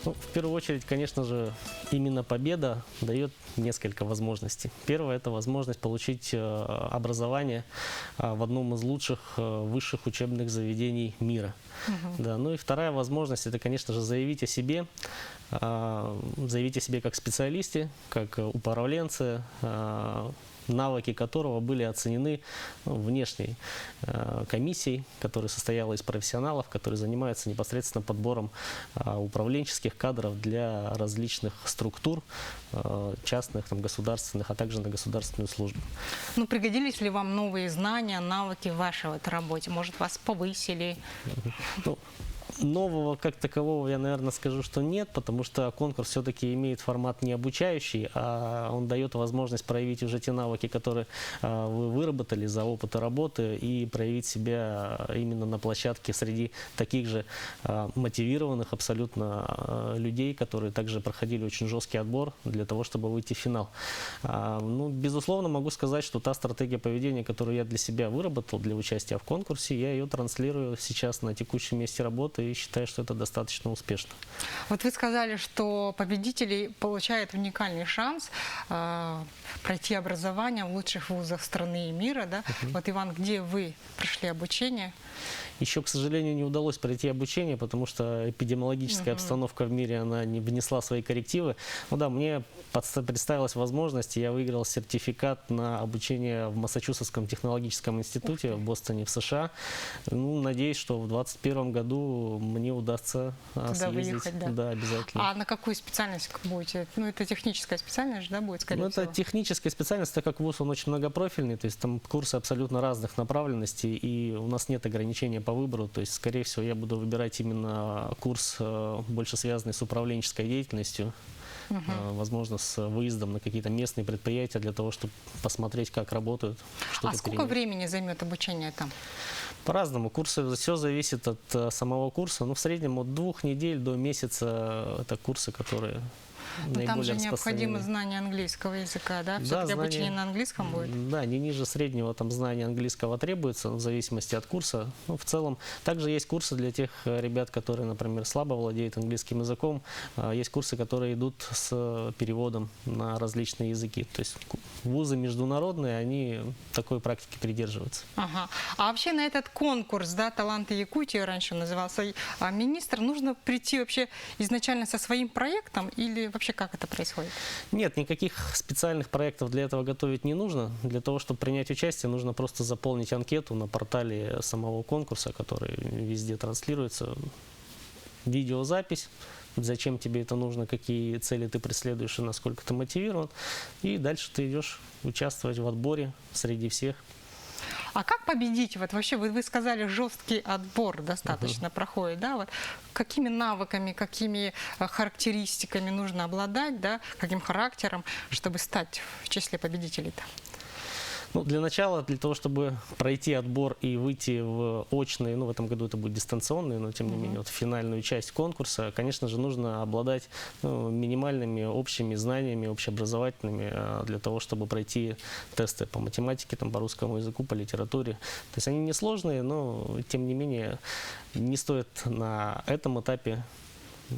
Ну, в первую очередь, конечно же, именно победа дает несколько возможностей. Первое – это возможность получить образование в одном из лучших высших учебных заведений мира. Да, ну и вторая возможность – это, конечно же, заявить о себе как специалисте, как управленце, навыки которого были оценены внешней комиссией, которая состояла из профессионалов, которые занимаются непосредственно подбором управленческих кадров для различных структур, частных, государственных, а также на государственную службу. Ну, пригодились ли вам новые знания, навыки в вашей работе? Может, вас повысили? Ну, нового как такового я, наверное, скажу, что нет, потому что конкурс все-таки имеет формат не обучающий, а он дает возможность проявить уже те навыки, которые вы выработали за опыт работы, и проявить себя именно на площадке среди таких же мотивированных абсолютно людей, которые также проходили очень жесткий отбор для того, чтобы выйти в финал. Ну, безусловно, могу сказать, что та стратегия поведения, которую я для себя выработал для участия в конкурсе, я ее транслирую сейчас на текущем месте работы и считаю, что это достаточно успешно. Вот вы сказали, что победители получают уникальный шанс пройти образование в лучших вузах страны и мира. Да? Вот, Иван, где вы прошли обучение? Еще, к сожалению, не удалось пройти обучение, потому что эпидемиологическая обстановка в мире, она не внесла свои коррективы. Ну да, мне представилась возможность, я выиграл сертификат на обучение в Массачусетском технологическом институте в Бостоне, в США. Ну, надеюсь, что в 2021 году мне удастся съездить. Выехать, да? Да, обязательно. А на какую специальность будете? Ну, это техническая специальность, да, будет, скорее всего? Это техническая специальность, так как вуз, он очень многопрофильный, то есть там курсы абсолютно разных направленностей, и у нас нет ограничения по выбору, то есть, скорее всего, я буду выбирать именно курс, больше связанный с управленческой деятельностью, возможно, с выездом на какие-то местные предприятия для того, чтобы посмотреть, как работают. А сколько времени займет обучение там? По-разному. Курсы, все зависит от самого курса. Ну, в среднем от 2 недель до месяца это курсы, которые наиболее там же распространены. необходимо знание английского языка, да? Все-таки обучение на английском будет? Да, не ниже среднего там знания английского требуется, в зависимости от курса. Ну, в целом, также есть курсы для тех ребят, которые, например, слабо владеют английским языком. Есть курсы, которые идут с переводом на различные языки. То есть вузы международные, они такой практики придерживаются. Ага. А вообще на этот конкурс, да, «Таланты Якутии» раньше назывался, министр, нужно прийти вообще изначально со своим проектом или вообще Вообще, как это происходит? Нет, никаких специальных проектов для этого готовить не нужно. Для того, чтобы принять участие, нужно просто заполнить анкету на портале самого конкурса, который везде транслируется. Видеозапись, зачем тебе это нужно, какие цели ты преследуешь и насколько ты мотивирован. И дальше ты идешь участвовать в отборе среди всех. А как победить? Вот вообще вы сказали, жесткий отбор достаточно проходит, да? Вот какими навыками, какими характеристиками нужно обладать, да? Каким характером, чтобы стать в числе победителей-то? Ну, для начала, для того, чтобы пройти отбор и выйти в очный, ну, в этом году это будет дистанционный, но тем не менее, вот финальную часть конкурса, конечно же, нужно обладать минимальными общими знаниями, общеобразовательными, для того, чтобы пройти тесты по математике, там, по русскому языку, по литературе. То есть они несложные, но, тем не менее, не стоит на этом этапе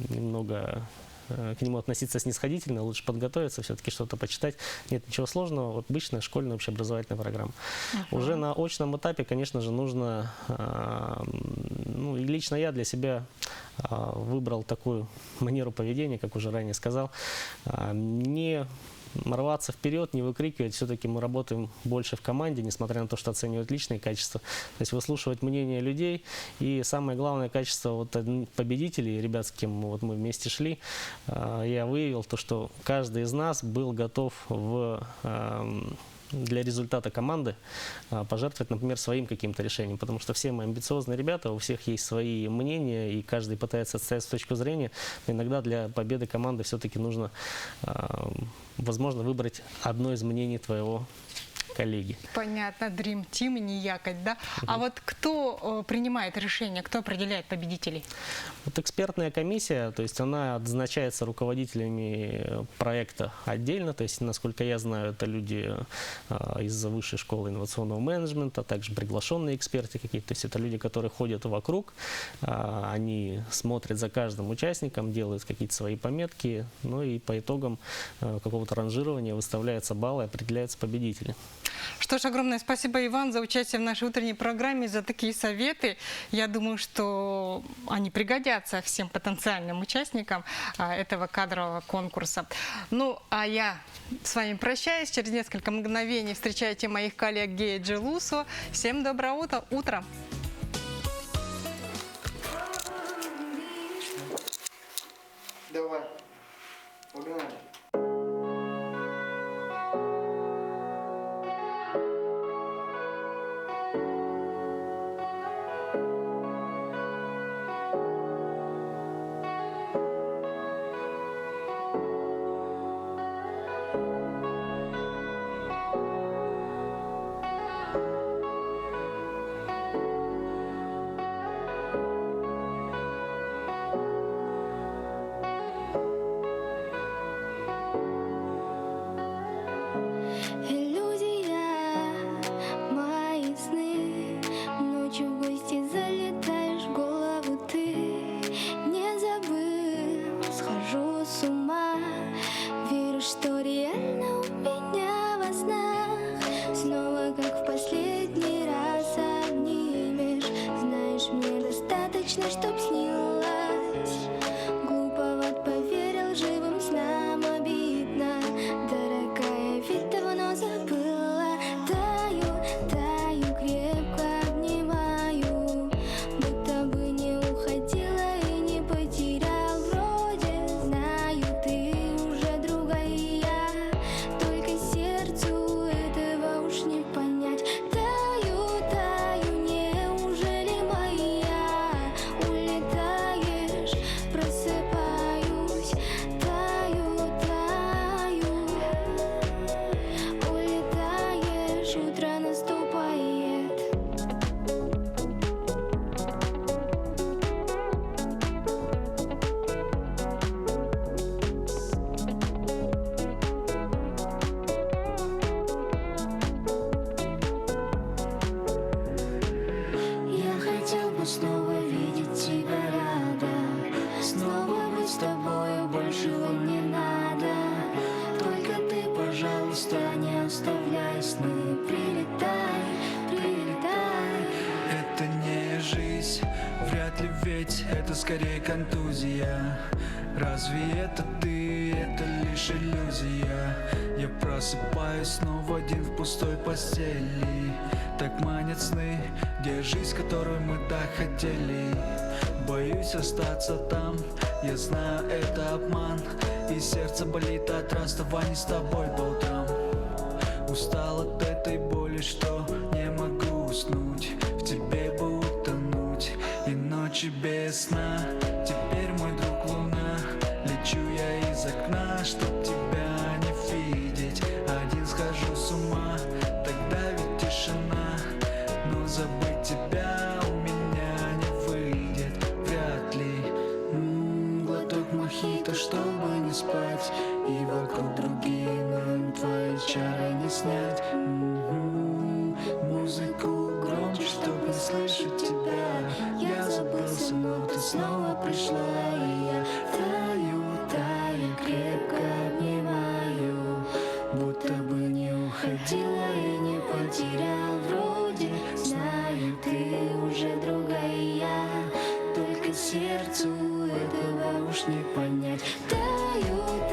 немного к нему относиться снисходительно, лучше подготовиться, все-таки что-то почитать. Нет ничего сложного, обычная школьная общеобразовательная программа. Уже на очном этапе, конечно же, нужно, ну, и лично я для себя выбрал такую манеру поведения, как уже ранее сказал, не рваться вперед, не выкрикивать. Все-таки мы работаем больше в команде, несмотря на то, что оценивают личные качества. То есть выслушивать мнение людей. И самое главное качество вот победителей, ребят, с кем вот мы вместе шли, я выявил то, что каждый из нас был готов для результата команды пожертвовать, например, своим каким-то решением, потому что все мы амбициозные ребята, у всех есть свои мнения, и каждый пытается отстоять свою точку зрения. Но иногда для победы команды все-таки нужно, возможно, выбрать одно из мнений твоего коллеги. Понятно, Dream Team, не якорь, да? А вот кто принимает решение, кто определяет победителей? Вот экспертная комиссия, то есть она назначается руководителями проекта отдельно, то есть, насколько я знаю, это люди из Высшей школы инновационного менеджмента, также приглашенные эксперты какие-то, то есть это люди, которые ходят вокруг, они смотрят за каждым участником, делают какие-то свои пометки, ну и по итогам какого-то ранжирования выставляются баллы, определяются победители. Что ж, огромное спасибо, Иван, за участие в нашей утренней программе, за такие советы. Я думаю, что они пригодятся всем потенциальным участникам этого кадрового конкурса. Ну, а я с вами прощаюсь. Через несколько мгновений встречайте моих коллег Гея Джелусо. Всем доброго утра. Давай, погнали. Чтоб снилась. Глупо вот поверил живым снам, обидно. Дорогая, ведь давно забыла. Таю, таю, крепко обнимаю, будто бы не уходила и не потерял. Вроде знаю, ты уже другая, только сердцу этого уж не понять. Таю, таю, неужели моя? умереть, это скорее контузия. Разве это ты, это лишь иллюзия? Я просыпаюсь снова один в пустой постели. Так манят сны, где жизнь, которую мы так хотели. Боюсь остаться там, я знаю, это обман. И сердце болит от расставания с тобой по утрам. Устал от этой боли, что не могу уснуть. В тебе бы утонуть, и ночи без сна. Теперь мой друг луна, лечу я из окна, чтоб тебя не видеть. Один схожу с ума, тогда ведь тишина. Но забыть тебя у меня не выйдет, вряд ли. Глоток мохито, чтобы не спать. И вокруг другие, но им твои чары не снять. Музыку громче, чтобы не слышать тебя. Я забылся, но ты снова пришла. И я таю, крепко обнимаю. Будто бы не уходила и не потерял. Вроде знаю, ты уже другая. Только сердцу этого уж не понять. Таю,